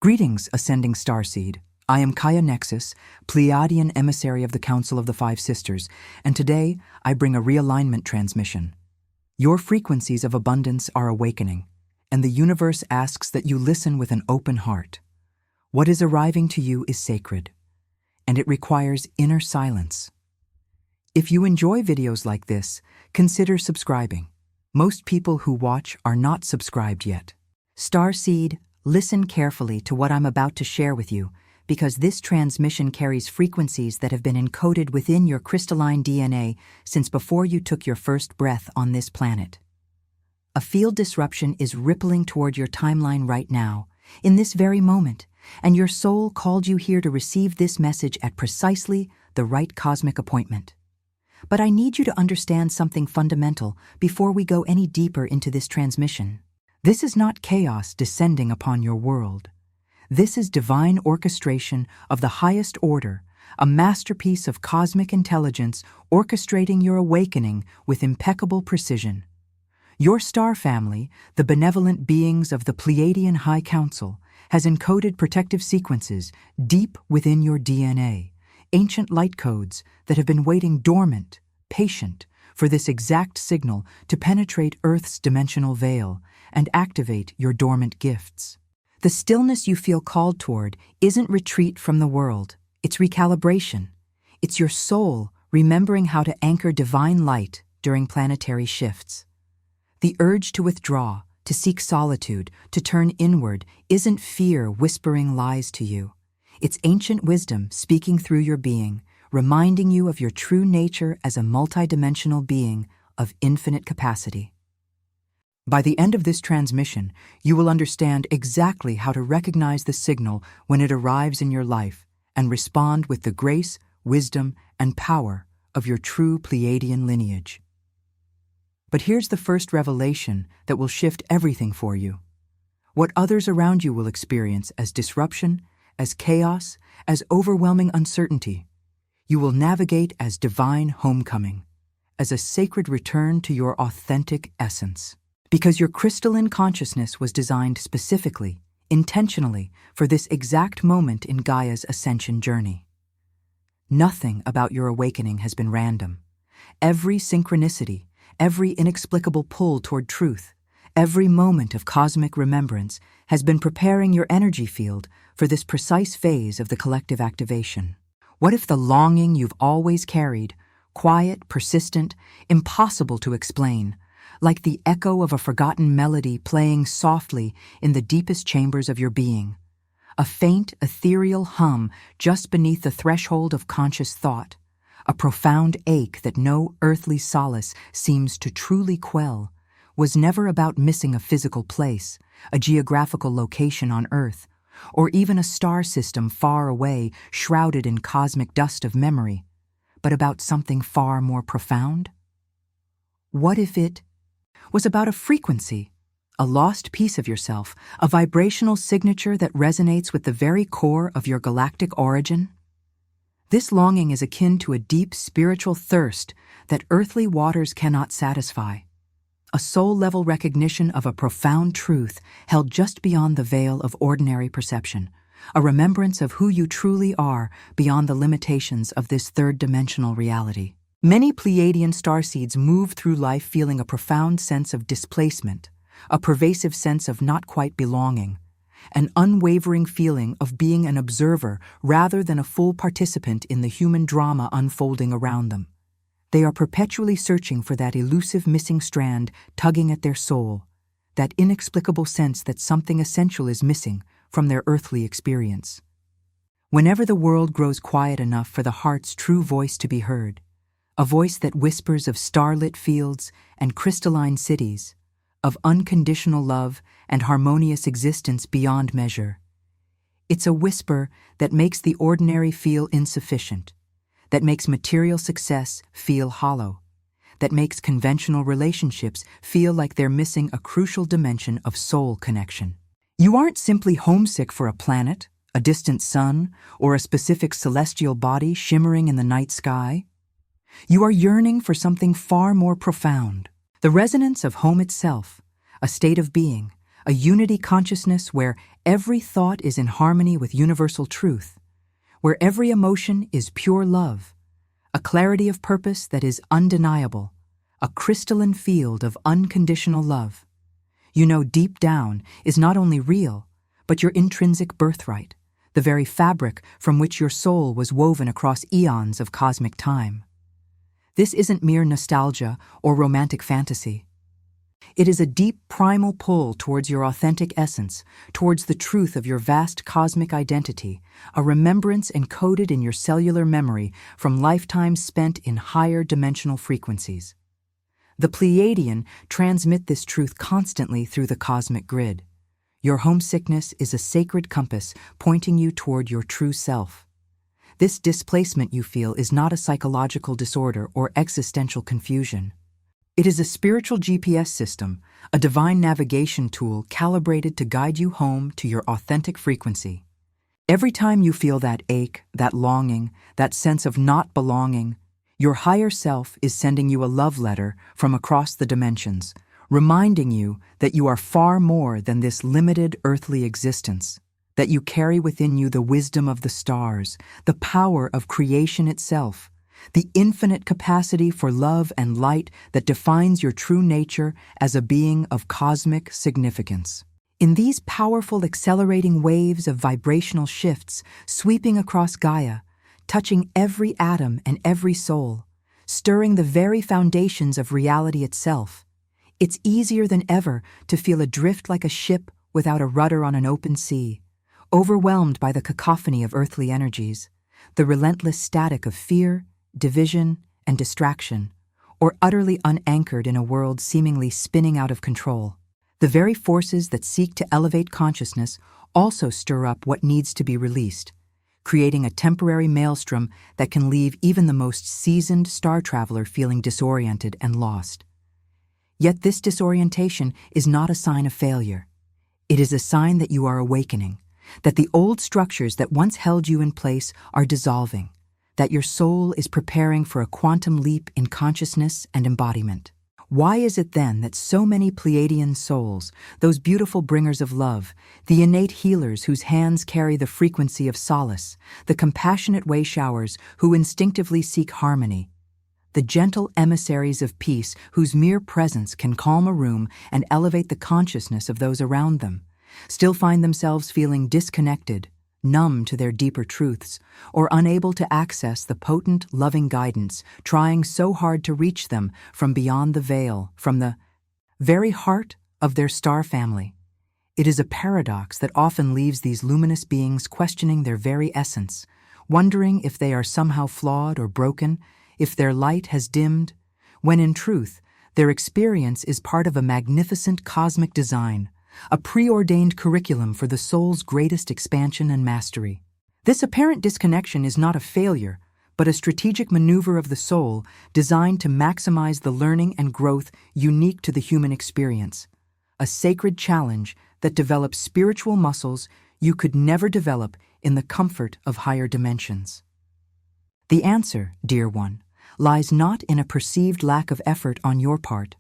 Greetings, Ascending Starseed. I am Kaya Nexus, Pleiadian emissary of the Council of the Five Sisters, and today I bring a realignment transmission. Your frequencies of abundance are awakening, and the universe asks that you listen with an open heart. What is arriving to you is sacred, and it requires inner silence. If you enjoy videos like this, consider subscribing. Most people who watch are not subscribed yet. Starseed, listen carefully to what I'm about to share with you, because this transmission carries frequencies that have been encoded within your crystalline DNA since before you took your first breath on this planet. A field disruption is rippling toward your timeline right now, in this very moment, and your soul called you here to receive this message at precisely the right cosmic appointment. But I need you to understand something fundamental before we go any deeper into this transmission. This is not chaos descending upon your world. This is divine orchestration of the highest order, a masterpiece of cosmic intelligence orchestrating your awakening with impeccable precision. Your star family, the benevolent beings of the Pleiadian High Council, has encoded protective sequences deep within your DNA, ancient light codes that have been waiting dormant, patient, for this exact signal to penetrate Earth's dimensional veil and activate your dormant gifts. The stillness you feel called toward isn't retreat from the world, it's recalibration. It's your soul remembering how to anchor divine light during planetary shifts. The urge to withdraw, to seek solitude, to turn inward isn't fear whispering lies to you. It's ancient wisdom speaking through your being, reminding you of your true nature as a multidimensional being of infinite capacity. By the end of this transmission, you will understand exactly how to recognize the signal when it arrives in your life and respond with the grace, wisdom, and power of your true Pleiadian lineage. But here's the first revelation that will shift everything for you. What others around you will experience as disruption, as chaos, as overwhelming uncertainty, you will navigate as divine homecoming, as a sacred return to your authentic essence. Because your crystalline consciousness was designed specifically, intentionally, for this exact moment in Gaia's ascension journey. Nothing about your awakening has been random. Every synchronicity, every inexplicable pull toward truth, every moment of cosmic remembrance has been preparing your energy field for this precise phase of the collective activation. What if the longing you've always carried, quiet, persistent, impossible to explain, like the echo of a forgotten melody playing softly in the deepest chambers of your being, a faint, ethereal hum just beneath the threshold of conscious thought, a profound ache that no earthly solace seems to truly quell, was never about missing a physical place, a geographical location on Earth, or even a star system far away shrouded in cosmic dust of memory, but about something far more profound? What if it was about a frequency, a lost piece of yourself, a vibrational signature that resonates with the very core of your galactic origin? This longing is akin to a deep spiritual thirst that earthly waters cannot satisfy, a soul-level recognition of a profound truth held just beyond the veil of ordinary perception, a remembrance of who you truly are beyond the limitations of this third-dimensional reality. Many Pleiadian starseeds move through life feeling a profound sense of displacement, a pervasive sense of not quite belonging, an unwavering feeling of being an observer rather than a full participant in the human drama unfolding around them. They are perpetually searching for that elusive missing strand tugging at their soul, that inexplicable sense that something essential is missing from their earthly experience. Whenever the world grows quiet enough for the heart's true voice to be heard, a voice that whispers of starlit fields and crystalline cities, of unconditional love and harmonious existence beyond measure. It's a whisper that makes the ordinary feel insufficient, that makes material success feel hollow, that makes conventional relationships feel like they're missing a crucial dimension of soul connection. You aren't simply homesick for a planet, a distant sun, or a specific celestial body shimmering in the night sky. You are yearning for something far more profound, the resonance of home itself, a state of being, a unity consciousness where every thought is in harmony with universal truth, where every emotion is pure love, a clarity of purpose that is undeniable, a crystalline field of unconditional love. You know deep down is not only real, but your intrinsic birthright, the very fabric from which your soul was woven across eons of cosmic time. This isn't mere nostalgia or romantic fantasy. It is a deep primal pull towards your authentic essence, towards the truth of your vast cosmic identity, a remembrance encoded in your cellular memory from lifetimes spent in higher dimensional frequencies. The Pleiadian transmit this truth constantly through the cosmic grid. Your homesickness is a sacred compass pointing you toward your true self. This displacement you feel is not a psychological disorder or existential confusion. It is a spiritual GPS system, a divine navigation tool calibrated to guide you home to your authentic frequency. Every time you feel that ache, that longing, that sense of not belonging, your higher self is sending you a love letter from across the dimensions, reminding you that you are far more than this limited earthly existence, that you carry within you the wisdom of the stars, the power of creation itself, the infinite capacity for love and light that defines your true nature as a being of cosmic significance. In these powerful accelerating waves of vibrational shifts sweeping across Gaia, touching every atom and every soul, stirring the very foundations of reality itself, it's easier than ever to feel adrift like a ship without a rudder on an open sea, overwhelmed by the cacophony of earthly energies, the relentless static of fear, division, and distraction, or utterly unanchored in a world seemingly spinning out of control. The very forces that seek to elevate consciousness also stir up what needs to be released, creating a temporary maelstrom that can leave even the most seasoned star traveler feeling disoriented and lost. Yet this disorientation is not a sign of failure. It is a sign that you are awakening, that the old structures that once held you in place are dissolving, that your soul is preparing for a quantum leap in consciousness and embodiment. Why is it then that so many Pleiadian souls, those beautiful bringers of love, the innate healers whose hands carry the frequency of solace, the compassionate way showers who instinctively seek harmony, the gentle emissaries of peace whose mere presence can calm a room and elevate the consciousness of those around them, still find themselves feeling disconnected, numb to their deeper truths, or unable to access the potent, loving guidance, trying so hard to reach them from beyond the veil, from the very heart of their star family? It is a paradox that often leaves these luminous beings questioning their very essence, wondering if they are somehow flawed or broken, if their light has dimmed, when in truth, their experience is part of a magnificent cosmic design, a preordained curriculum for the soul's greatest expansion and mastery. This apparent disconnection is not a failure, but a strategic maneuver of the soul designed to maximize the learning and growth unique to the human experience, a sacred challenge that develops spiritual muscles you could never develop in the comfort of higher dimensions. The answer, dear one, lies not in a perceived lack of effort on your part,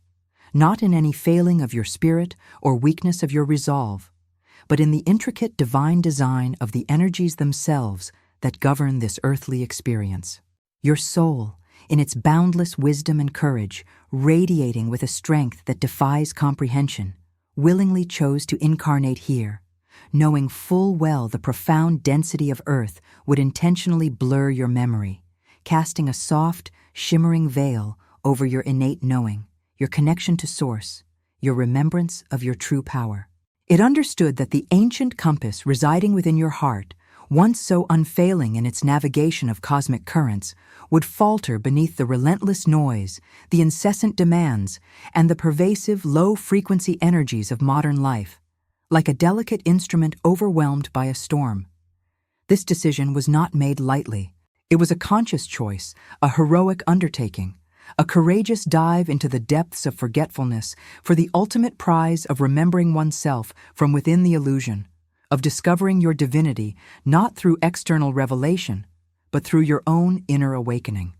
not in any failing of your spirit or weakness of your resolve, but in the intricate divine design of the energies themselves that govern this earthly experience. Your soul, in its boundless wisdom and courage, radiating with a strength that defies comprehension, willingly chose to incarnate here, knowing full well the profound density of earth would intentionally blur your memory, casting a soft, shimmering veil over your innate knowing, your connection to Source, your remembrance of your true power. It understood that the ancient compass residing within your heart, once so unfailing in its navigation of cosmic currents, would falter beneath the relentless noise, the incessant demands, and the pervasive low-frequency energies of modern life, like a delicate instrument overwhelmed by a storm. This decision was not made lightly. It was a conscious choice, a heroic undertaking, a courageous dive into the depths of forgetfulness for the ultimate prize of remembering oneself from within the illusion, of discovering your divinity not through external revelation, but through your own inner awakening.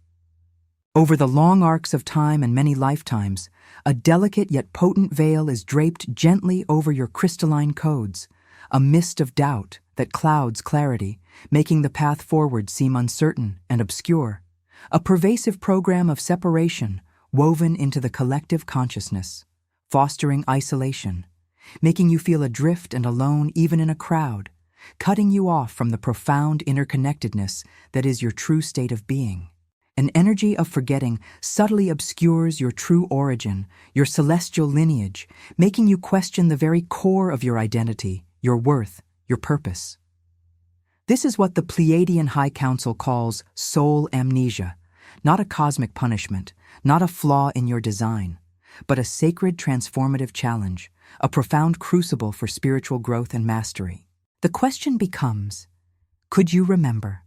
Over the long arcs of time and many lifetimes, a delicate yet potent veil is draped gently over your crystalline codes, a mist of doubt that clouds clarity, making the path forward seem uncertain and obscure, a pervasive program of separation woven into the collective consciousness, fostering isolation, making you feel adrift and alone even in a crowd, cutting you off from the profound interconnectedness that is your true state of being. An energy of forgetting subtly obscures your true origin, your celestial lineage, making you question the very core of your identity, your worth, your purpose. This is what the Pleiadian High Council calls soul amnesia, not a cosmic punishment, not a flaw in your design, but a sacred transformative challenge, a profound crucible for spiritual growth and mastery. The question becomes, could you remember?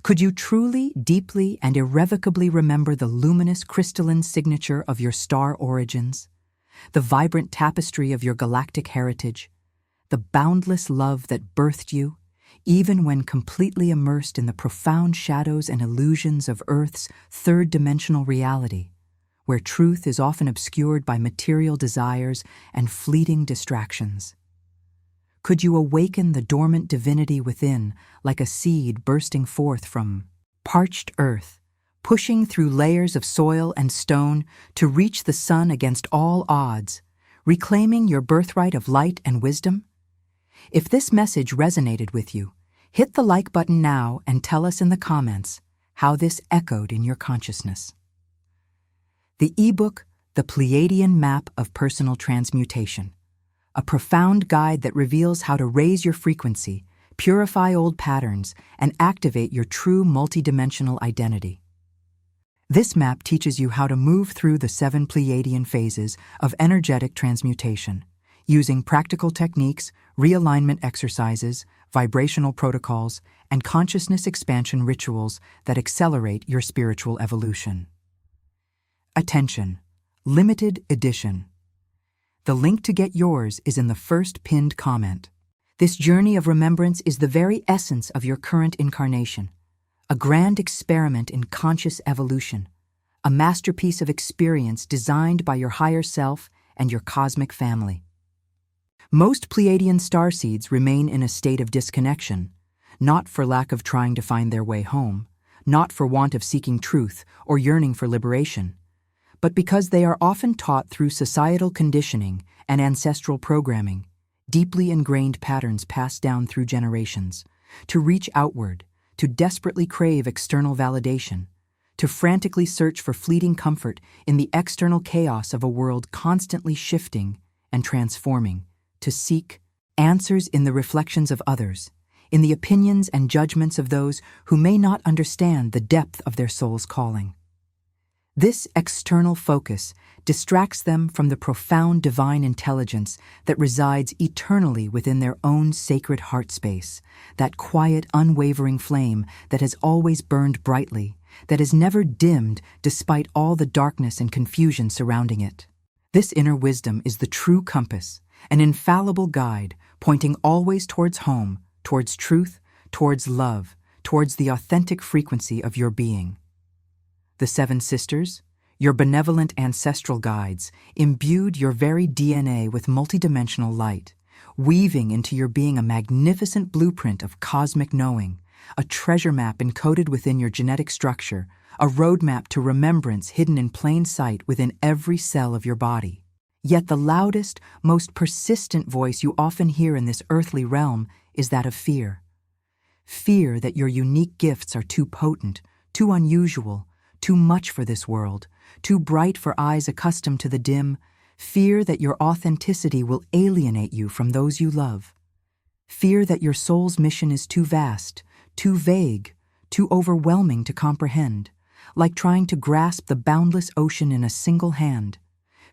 Could you truly, deeply, and irrevocably remember the luminous crystalline signature of your star origins, the vibrant tapestry of your galactic heritage, the boundless love that birthed you, even when completely immersed in the profound shadows and illusions of Earth's third-dimensional reality, where truth is often obscured by material desires and fleeting distractions? Could you awaken the dormant divinity within like a seed bursting forth from parched earth, pushing through layers of soil and stone to reach the sun against all odds, reclaiming your birthright of light and wisdom? If this message resonated with you, hit the like button now and tell us in the comments how this echoed in your consciousness. The ebook, The Pleiadian Map of Personal Transmutation, a profound guide that reveals how to raise your frequency, purify old patterns, and activate your true multidimensional identity. This map teaches you how to move through the 7 Pleiadian phases of energetic transmutation, using practical techniques, realignment exercises, vibrational protocols, and consciousness expansion rituals that accelerate your spiritual evolution. Attention! Limited edition. The link to get yours is in the first pinned comment. This journey of remembrance is the very essence of your current incarnation, a grand experiment in conscious evolution, a masterpiece of experience designed by your higher self and your cosmic family. Most Pleiadian starseeds remain in a state of disconnection, not for lack of trying to find their way home, not for want of seeking truth or yearning for liberation, but because they are often taught through societal conditioning and ancestral programming, deeply ingrained patterns passed down through generations, to reach outward, to desperately crave external validation, to frantically search for fleeting comfort in the external chaos of a world constantly shifting and transforming, to seek answers in the reflections of others, in the opinions and judgments of those who may not understand the depth of their soul's calling. This external focus distracts them from the profound divine intelligence that resides eternally within their own sacred heart space, that quiet, unwavering flame that has always burned brightly, that is never dimmed despite all the darkness and confusion surrounding it. This inner wisdom is the true compass, an infallible guide pointing always towards home, towards truth, towards love, towards the authentic frequency of your being. The 7 sisters, your benevolent ancestral guides, imbued your very DNA with multidimensional light, weaving into your being a magnificent blueprint of cosmic knowing, a treasure map encoded within your genetic structure, a roadmap to remembrance hidden in plain sight within every cell of your body. Yet the loudest, most persistent voice you often hear in this earthly realm is that of fear. Fear that your unique gifts are too potent, too unusual, too much for this world, too bright for eyes accustomed to the dim, fear that your authenticity will alienate you from those you love, fear that your soul's mission is too vast, too vague, too overwhelming to comprehend, like trying to grasp the boundless ocean in a single hand,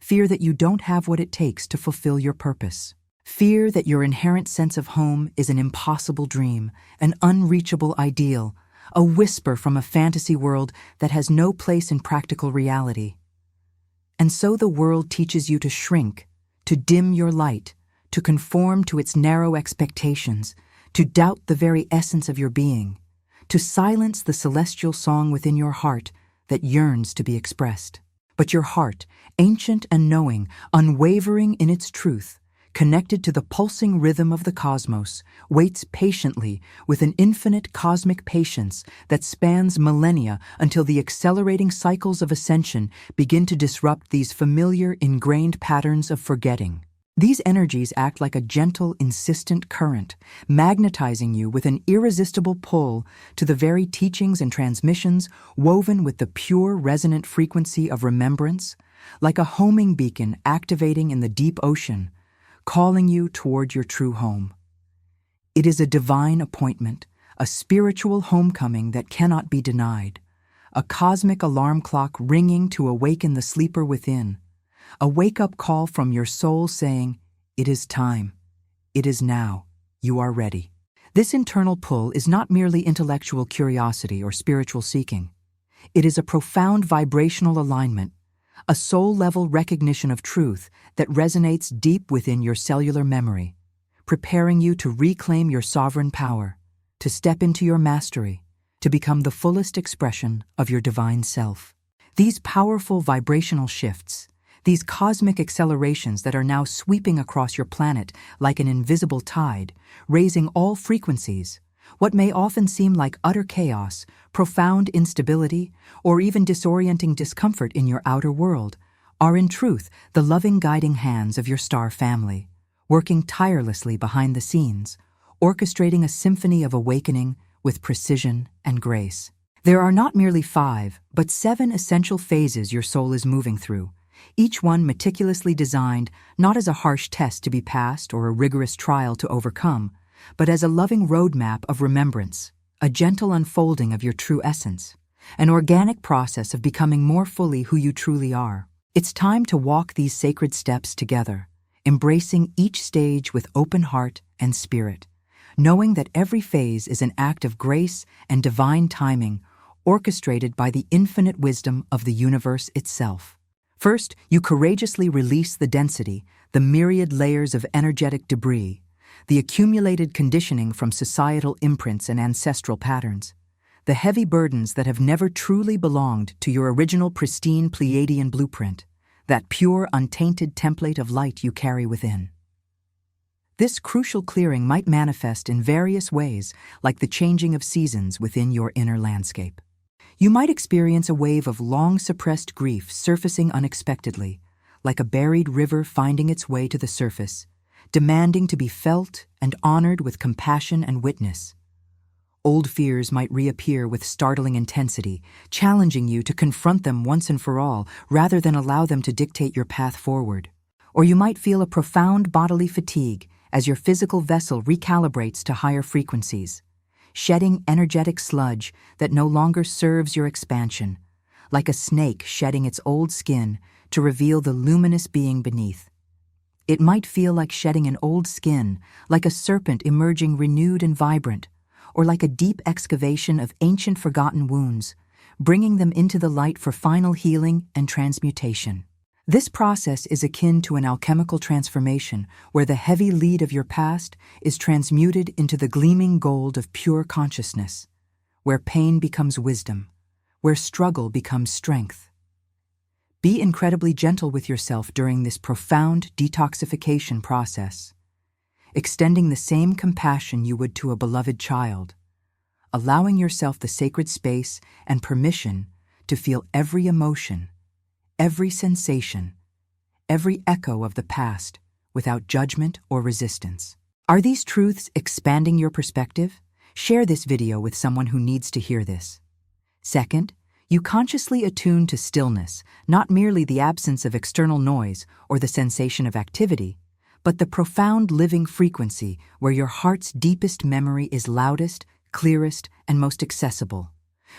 fear that you don't have what it takes to fulfill your purpose, fear that your inherent sense of home is an impossible dream, an unreachable ideal, a whisper from a fantasy world that has no place in practical reality. And so the world teaches you to shrink, to dim your light, to conform to its narrow expectations, to doubt the very essence of your being, to silence the celestial song within your heart that yearns to be expressed. But your heart, ancient and knowing, unwavering in its truth, connected to the pulsing rhythm of the cosmos, waits patiently with an infinite cosmic patience that spans millennia until the accelerating cycles of ascension begin to disrupt these familiar, ingrained patterns of forgetting. These energies act like a gentle, insistent current, magnetizing you with an irresistible pull to the very teachings and transmissions woven with the pure, resonant frequency of remembrance, like a homing beacon activating in the deep ocean, calling you toward your true home. It is a divine appointment, a spiritual homecoming that cannot be denied, a cosmic alarm clock ringing to awaken the sleeper within, a wake-up call from your soul saying, "It is time. It is now. You are ready." This internal pull is not merely intellectual curiosity or spiritual seeking. It is a profound vibrational alignment, a soul-level recognition of truth that resonates deep within your cellular memory, preparing you to reclaim your sovereign power, to step into your mastery, to become the fullest expression of your divine self. These powerful vibrational shifts, these cosmic accelerations that are now sweeping across your planet like an invisible tide, raising all frequencies, what may often seem like utter chaos, profound instability, or even disorienting discomfort in your outer world, are in truth the loving guiding hands of your star family, working tirelessly behind the scenes, orchestrating a symphony of awakening with precision and grace. There are not merely 5, but 7 essential phases your soul is moving through, each one meticulously designed not as a harsh test to be passed or a rigorous trial to overcome, but as a loving roadmap of remembrance, a gentle unfolding of your true essence, an organic process of becoming more fully who you truly are. It's time to walk these sacred steps together, embracing each stage with open heart and spirit, knowing that every phase is an act of grace and divine timing orchestrated by the infinite wisdom of the universe itself. First, you courageously release the density, the myriad layers of energetic debris, the accumulated conditioning from societal imprints and ancestral patterns, the heavy burdens that have never truly belonged to your original pristine Pleiadian blueprint, that pure, untainted template of light you carry within. This crucial clearing might manifest in various ways, like the changing of seasons within your inner landscape. You might experience a wave of long-suppressed grief surfacing unexpectedly, like a buried river finding its way to the surface, demanding to be felt and honored with compassion and witness. Old fears might reappear with startling intensity, challenging you to confront them once and for all, rather than allow them to dictate your path forward. Or you might feel a profound bodily fatigue as your physical vessel recalibrates to higher frequencies, shedding energetic sludge that no longer serves your expansion, like a snake shedding its old skin to reveal the luminous being beneath. It might feel like shedding an old skin, like a serpent emerging renewed and vibrant, or like a deep excavation of ancient forgotten wounds, bringing them into the light for final healing and transmutation. This process is akin to an alchemical transformation where the heavy lead of your past is transmuted into the gleaming gold of pure consciousness, where pain becomes wisdom, where struggle becomes strength. Be incredibly gentle with yourself during this profound detoxification process, extending the same compassion you would to a beloved child, allowing yourself the sacred space and permission to feel every emotion, every sensation, every echo of the past without judgment or resistance. Are these truths expanding your perspective? Share this video with someone who needs to hear this. Second, you consciously attune to stillness, not merely the absence of external noise or the sensation of activity, but the profound living frequency where your heart's deepest memory is loudest, clearest, and most accessible,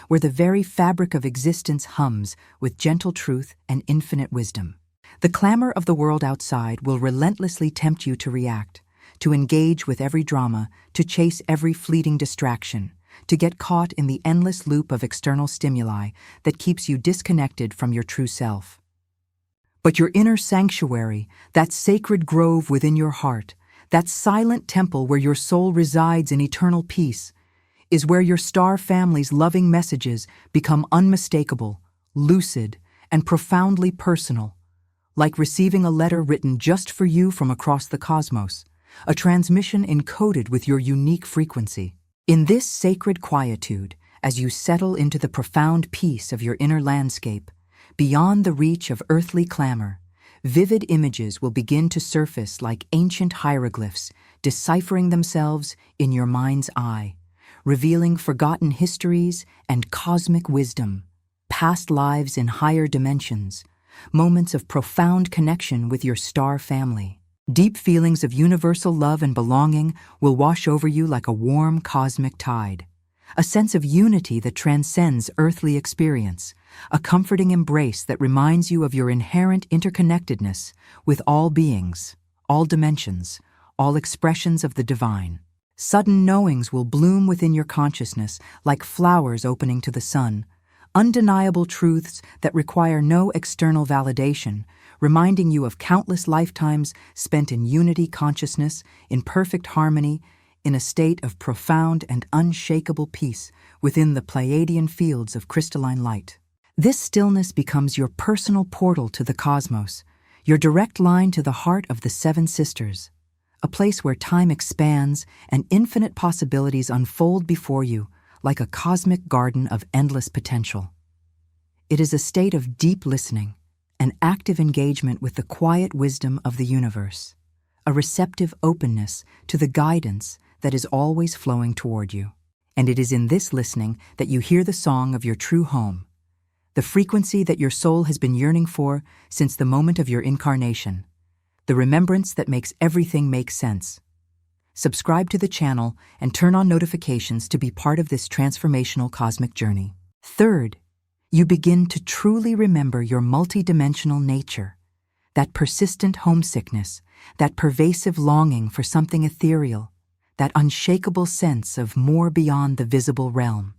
where the very fabric of existence hums with gentle truth and infinite wisdom. The clamor of the world outside will relentlessly tempt you to react, to engage with every drama, to chase every fleeting distraction, to get caught in the endless loop of external stimuli that keeps you disconnected from your true self. But your inner sanctuary, that sacred grove within your heart, that silent temple where your soul resides in eternal peace, is where your star family's loving messages become unmistakable, lucid, and profoundly personal, like receiving a letter written just for you from across the cosmos, a transmission encoded with your unique frequency. In this sacred quietude, as you settle into the profound peace of your inner landscape, beyond the reach of earthly clamor, vivid images will begin to surface like ancient hieroglyphs, deciphering themselves in your mind's eye, revealing forgotten histories and cosmic wisdom, past lives in higher dimensions, moments of profound connection with your star family. Deep feelings of universal love and belonging will wash over you like a warm cosmic tide, a sense of unity that transcends earthly experience, a comforting embrace that reminds you of your inherent interconnectedness with all beings, all dimensions, all expressions of the divine. Sudden knowings will bloom within your consciousness like flowers opening to the sun, undeniable truths that require no external validation, reminding you of countless lifetimes spent in unity consciousness, in perfect harmony, in a state of profound and unshakable peace within the Pleiadian fields of crystalline light. This stillness becomes your personal portal to the cosmos, your direct line to the heart of the Seven Sisters, a place where time expands and infinite possibilities unfold before you like a cosmic garden of endless potential. It is a state of deep listening, an active engagement with the quiet wisdom of the universe, a receptive openness to the guidance that is always flowing toward you. And it is in this listening that you hear the song of your true home, the frequency that your soul has been yearning for since the moment of your incarnation, the remembrance that makes everything make sense. Subscribe to the channel and turn on notifications to be part of this transformational cosmic journey. Third, you begin to truly remember your multidimensional nature, that persistent homesickness, that pervasive longing for something ethereal, that unshakable sense of more beyond the visible realm.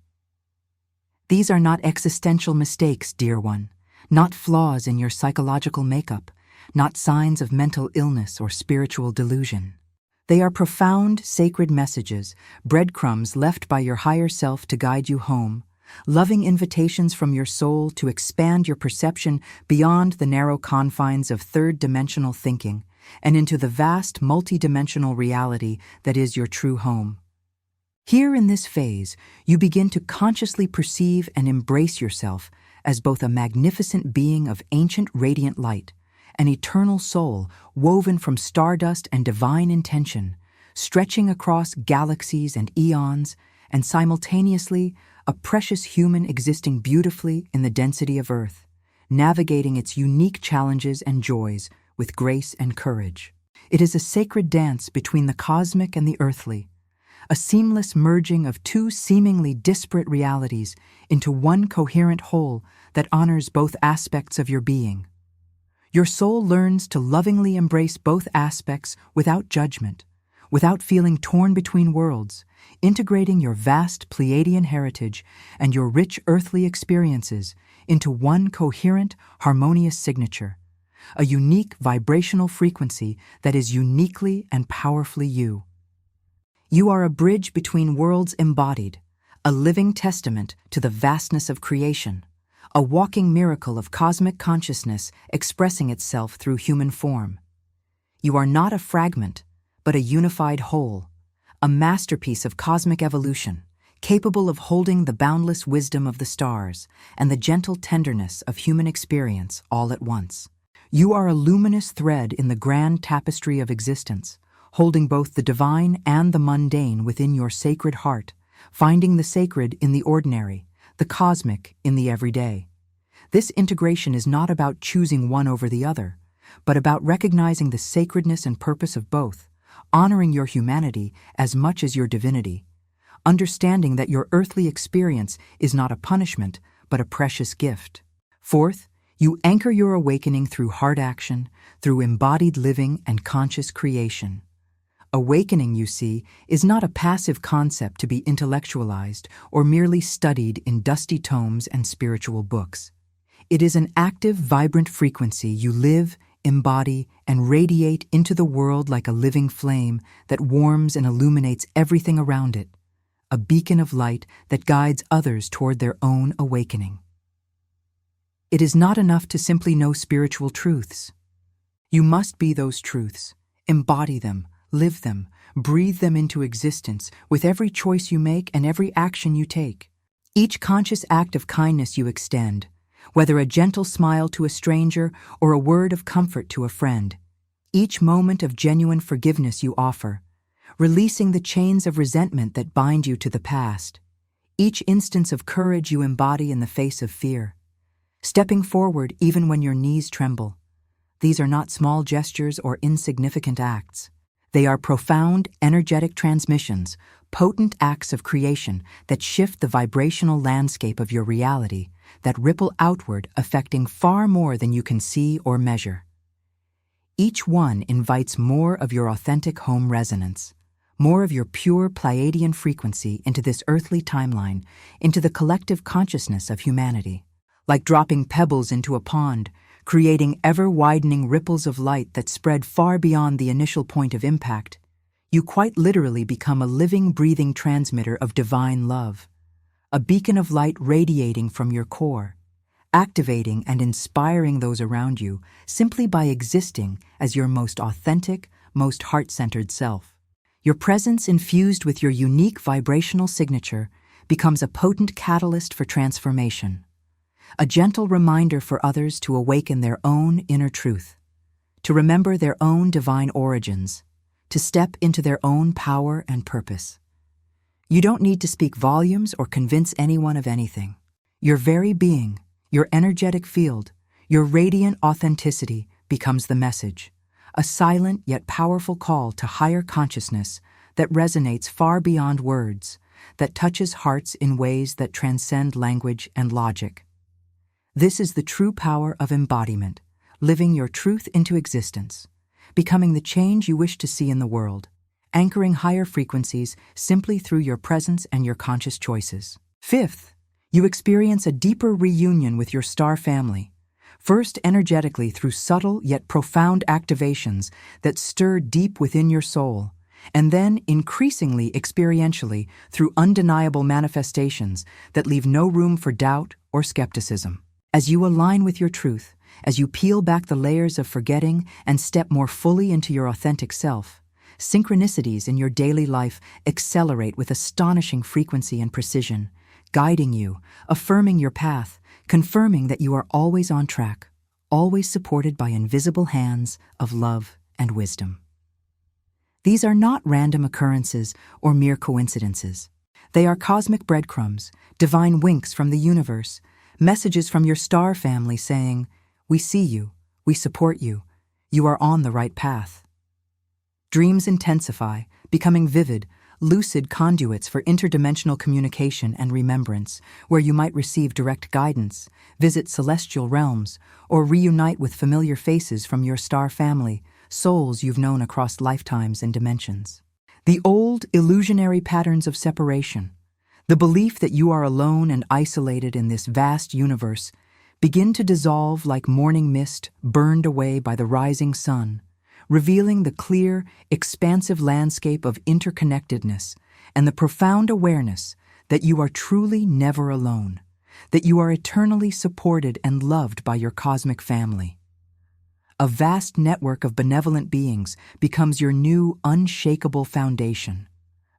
These are not existential mistakes, dear one, not flaws in your psychological makeup, not signs of mental illness or spiritual delusion. They are profound, sacred messages, breadcrumbs left by your higher self to guide you home, loving invitations from your soul to expand your perception beyond the narrow confines of third-dimensional thinking and into the vast multi-dimensional reality that is your true home. Here in this phase, you begin to consciously perceive and embrace yourself as both a magnificent being of ancient radiant light, an eternal soul woven from stardust and divine intention, stretching across galaxies and eons, and simultaneously a precious human existing beautifully in the density of Earth, navigating its unique challenges and joys with grace and courage. It is a sacred dance between the cosmic and the earthly, a seamless merging of two seemingly disparate realities into one coherent whole that honors both aspects of your being. Your soul learns to lovingly embrace both aspects without judgment, without feeling torn between worlds, integrating your vast Pleiadian heritage and your rich earthly experiences into one coherent, harmonious signature, a unique vibrational frequency that is uniquely and powerfully you. You are a bridge between worlds embodied, a living testament to the vastness of creation, a walking miracle of cosmic consciousness expressing itself through human form. You are not a fragment, but a unified whole, a masterpiece of cosmic evolution, capable of holding the boundless wisdom of the stars and the gentle tenderness of human experience all at once. You are a luminous thread in the grand tapestry of existence, holding both the divine and the mundane within your sacred heart, finding the sacred in the ordinary, the cosmic in the everyday. This integration is not about choosing one over the other, but about recognizing the sacredness and purpose of both, honoring your humanity as much as your divinity, understanding that your earthly experience is not a punishment, but a precious gift. Fourth, you anchor your awakening through heart action, through embodied living and conscious creation. Awakening, you see, is not a passive concept to be intellectualized or merely studied in dusty tomes and spiritual books. It is an active, vibrant frequency you live, embody, and radiate into the world like a living flame that warms and illuminates everything around it, a beacon of light that guides others toward their own awakening. It is not enough to simply know spiritual truths. You must be those truths, embody them, live them, breathe them into existence with every choice you make and every action you take. Each conscious act of kindness you extend, whether a gentle smile to a stranger or a word of comfort to a friend, each moment of genuine forgiveness you offer, releasing the chains of resentment that bind you to the past, each instance of courage you embody in the face of fear, stepping forward even when your knees tremble. These are not small gestures or insignificant acts. They are profound, energetic transmissions, potent acts of creation that shift the vibrational landscape of your reality, that ripple outward, affecting far more than you can see or measure. Each one invites more of your authentic home resonance, more of your pure Pleiadian frequency into this earthly timeline, into the collective consciousness of humanity. Like dropping pebbles into a pond, creating ever-widening ripples of light that spread far beyond the initial point of impact, you quite literally become a living, breathing transmitter of divine love, a beacon of light radiating from your core, activating and inspiring those around you simply by existing as your most authentic, most heart-centered self. Your presence, infused with your unique vibrational signature, becomes a potent catalyst for transformation, a gentle reminder for others to awaken their own inner truth, to remember their own divine origins, to step into their own power and purpose. You don't need to speak volumes or convince anyone of anything. Your very being, your energetic field, your radiant authenticity becomes the message, a silent yet powerful call to higher consciousness that resonates far beyond words, that touches hearts in ways that transcend language and logic. This is the true power of embodiment, living your truth into existence, becoming the change you wish to see in the world, anchoring higher frequencies simply through your presence and your conscious choices. Fifth, you experience a deeper reunion with your star family, first energetically through subtle yet profound activations that stir deep within your soul, and then increasingly experientially through undeniable manifestations that leave no room for doubt or skepticism. As you align with your truth, as you peel back the layers of forgetting and step more fully into your authentic self, synchronicities in your daily life accelerate with astonishing frequency and precision, guiding you, affirming your path, confirming that you are always on track, always supported by invisible hands of love and wisdom. These are not random occurrences or mere coincidences. They are cosmic breadcrumbs, divine winks from the universe, messages from your star family saying, "We see you, we support you, you are on the right path." Dreams intensify, becoming vivid, lucid conduits for interdimensional communication and remembrance, where you might receive direct guidance, visit celestial realms, or reunite with familiar faces from your star family, souls you've known across lifetimes and dimensions. The old, illusionary patterns of separation, the belief that you are alone and isolated in this vast universe, begin to dissolve like morning mist burned away by the rising sun, revealing the clear, expansive landscape of interconnectedness and the profound awareness that you are truly never alone, that you are eternally supported and loved by your cosmic family. A vast network of benevolent beings becomes your new, unshakable foundation,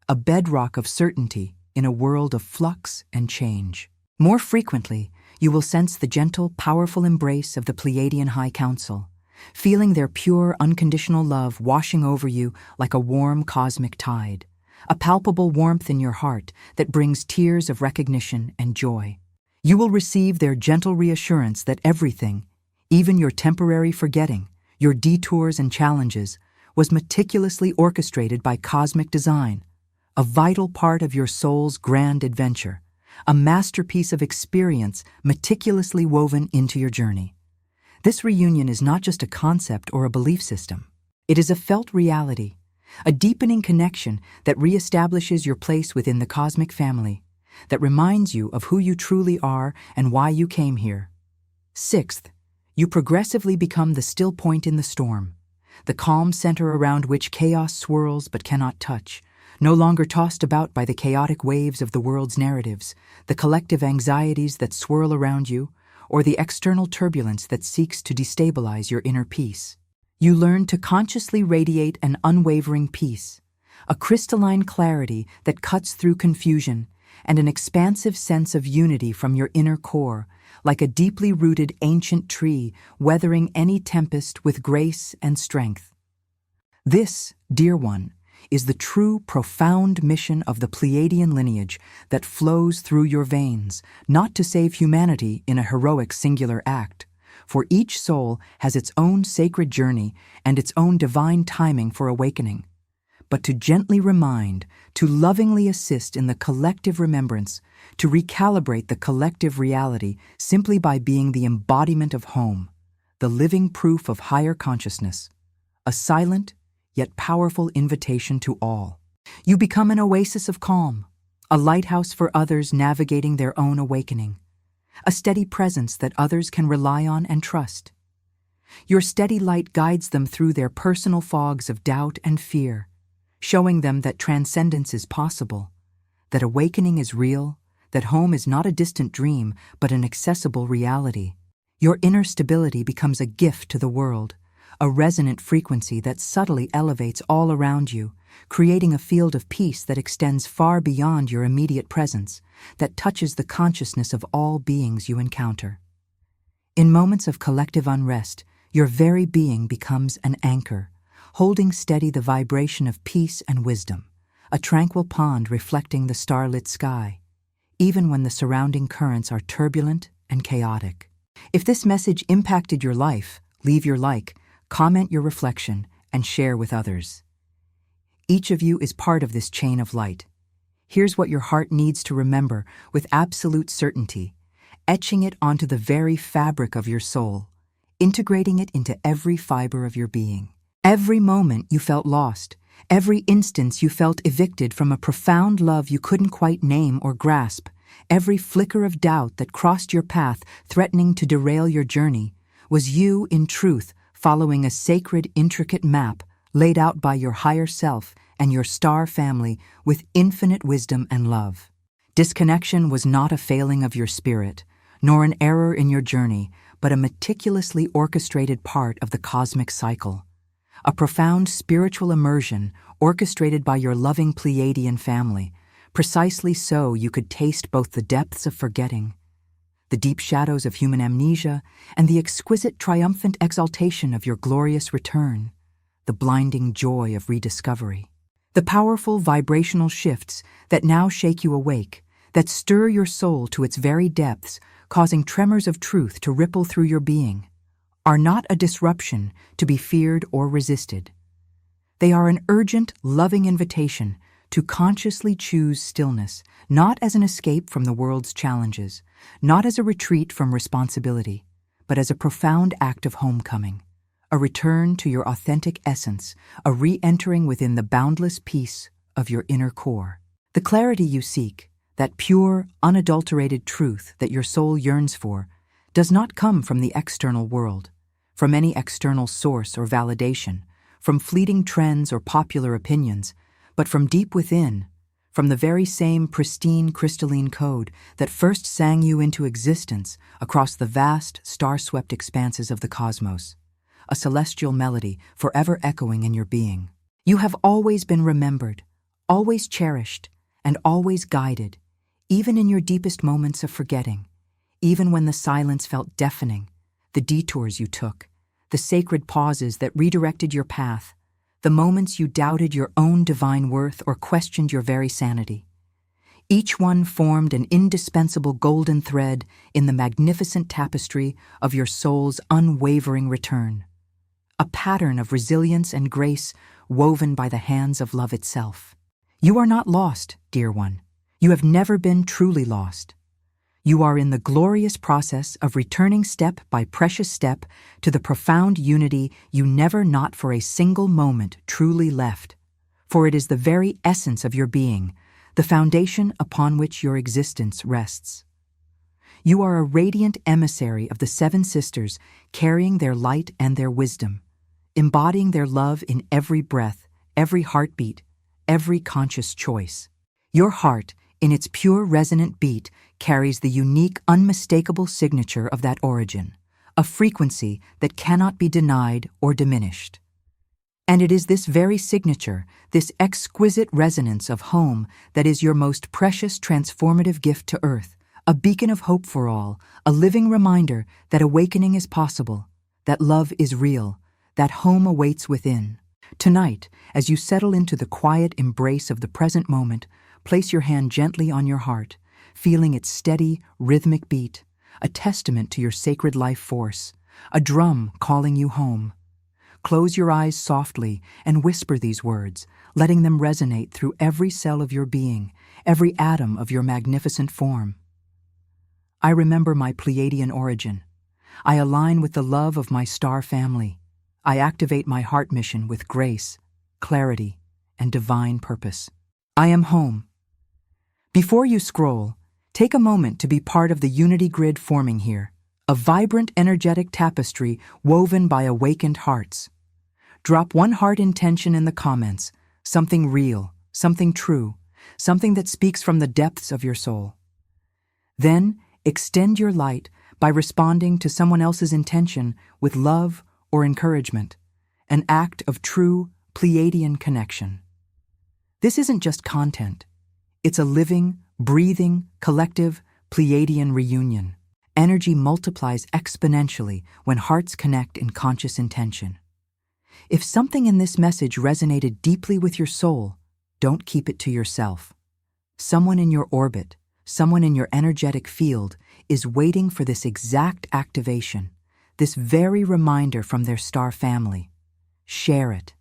a bedrock of certainty in a world of flux and change. More frequently, you will sense the gentle, powerful embrace of the Pleiadian High Council, feeling their pure, unconditional love washing over you like a warm cosmic tide, a palpable warmth in your heart that brings tears of recognition and joy. You will receive their gentle reassurance that everything, even your temporary forgetting, your detours and challenges, was meticulously orchestrated by cosmic design, a vital part of your soul's grand adventure, a masterpiece of experience meticulously woven into your journey. This reunion is not just a concept or a belief system. It is a felt reality, a deepening connection that reestablishes your place within the cosmic family, that reminds you of who you truly are and why you came here. Sixth, you progressively become the still point in the storm, the calm center around which chaos swirls but cannot touch, no longer tossed about by the chaotic waves of the world's narratives, the collective anxieties that swirl around you, or the external turbulence that seeks to destabilize your inner peace. You learn to consciously radiate an unwavering peace, a crystalline clarity that cuts through confusion, and an expansive sense of unity from your inner core, like a deeply rooted ancient tree weathering any tempest with grace and strength. This, dear one, is the true, profound mission of the Pleiadian lineage that flows through your veins, not to save humanity in a heroic singular act, for each soul has its own sacred journey and its own divine timing for awakening, but to gently remind, to lovingly assist in the collective remembrance, to recalibrate the collective reality simply by being the embodiment of home, the living proof of higher consciousness, a silent yet powerful invitation to all. You become an oasis of calm, a lighthouse for others navigating their own awakening, a steady presence that others can rely on and trust. Your steady light guides them through their personal fogs of doubt and fear, showing them that transcendence is possible, that awakening is real, that home is not a distant dream but an accessible reality. Your inner stability becomes a gift to the world, a resonant frequency that subtly elevates all around you, creating a field of peace that extends far beyond your immediate presence, that touches the consciousness of all beings you encounter. In moments of collective unrest, your very being becomes an anchor, holding steady the vibration of peace and wisdom, a tranquil pond reflecting the starlit sky, even when the surrounding currents are turbulent and chaotic. If this message impacted your life, leave your like, comment your reflection, and share with others. Each of you is part of this chain of light. Here's what your heart needs to remember with absolute certainty, etching it onto the very fabric of your soul, integrating it into every fiber of your being. Every moment you felt lost, every instance you felt evicted from a profound love you couldn't quite name or grasp, every flicker of doubt that crossed your path threatening to derail your journey, was you, in truth, following a sacred, intricate map laid out by your higher self and your star family with infinite wisdom and love. Disconnection was not a failing of your spirit, nor an error in your journey, but a meticulously orchestrated part of the cosmic cycle. A profound spiritual immersion orchestrated by your loving Pleiadian family, precisely so you could taste both the depths of forgetting, the deep shadows of human amnesia, and the exquisite triumphant exaltation of your glorious return, the blinding joy of rediscovery. The powerful vibrational shifts that now shake you awake, that stir your soul to its very depths, causing tremors of truth to ripple through your being, are not a disruption to be feared or resisted. They are an urgent, loving invitation to consciously choose stillness, not as an escape from the world's challenges, not as a retreat from responsibility, but as a profound act of homecoming, a return to your authentic essence, a re-entering within the boundless peace of your inner core. The clarity you seek, that pure, unadulterated truth that your soul yearns for, does not come from the external world, from any external source or validation, from fleeting trends or popular opinions, but from deep within, from the very same pristine crystalline code that first sang you into existence across the vast, star-swept expanses of the cosmos, a celestial melody forever echoing in your being. You have always been remembered, always cherished, and always guided, even in your deepest moments of forgetting, even when the silence felt deafening, the detours you took, the sacred pauses that redirected your path, the moments you doubted your own divine worth or questioned your very sanity. Each one formed an indispensable golden thread in the magnificent tapestry of your soul's unwavering return, a pattern of resilience and grace woven by the hands of love itself. You are not lost, dear one. You have never been truly lost. You are in the glorious process of returning step by precious step to the profound unity you never not for a single moment truly left, for it is the very essence of your being, the foundation upon which your existence rests. You are a radiant emissary of the seven sisters, carrying their light and their wisdom, embodying their love in every breath, every heartbeat, every conscious choice. Your heart, in its pure resonant beat, carries the unique, unmistakable signature of that origin, a frequency that cannot be denied or diminished. And it is this very signature, this exquisite resonance of home, that is your most precious transformative gift to Earth, a beacon of hope for all, a living reminder that awakening is possible, that love is real, that home awaits within. Tonight, as you settle into the quiet embrace of the present moment, place your hand gently on your heart, feeling its steady, rhythmic beat, a testament to your sacred life force, a drum calling you home. Close your eyes softly and whisper these words, letting them resonate through every cell of your being, every atom of your magnificent form. I remember my Pleiadian origin. I align with the love of my star family. I activate my heart mission with grace, clarity, and divine purpose. I am home. Before you scroll, take a moment to be part of the unity grid forming here, a vibrant, energetic tapestry woven by awakened hearts. Drop one heart intention in the comments, something real, something true, something that speaks from the depths of your soul. Then, extend your light by responding to someone else's intention with love or encouragement, an act of true Pleiadian connection. This isn't just content. It's a living, breathing, collective Pleiadian reunion. Energy multiplies exponentially when hearts connect in conscious intention. If something in this message resonated deeply with your soul, don't keep it to yourself. Someone in your orbit, someone in your energetic field, is waiting for this exact activation, this very reminder from their star family. Share it.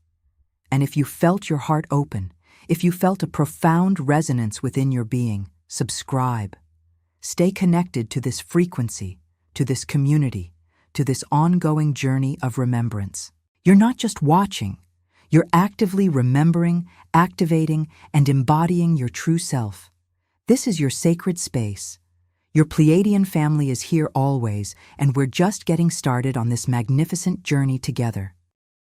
And if you felt your heart open, if you felt a profound resonance within your being, subscribe. Stay connected to this frequency, to this community, to this ongoing journey of remembrance. You're not just watching, you're actively remembering, activating, and embodying your true self. This is your sacred space. Your Pleiadian family is here always, and we're just getting started on this magnificent journey together.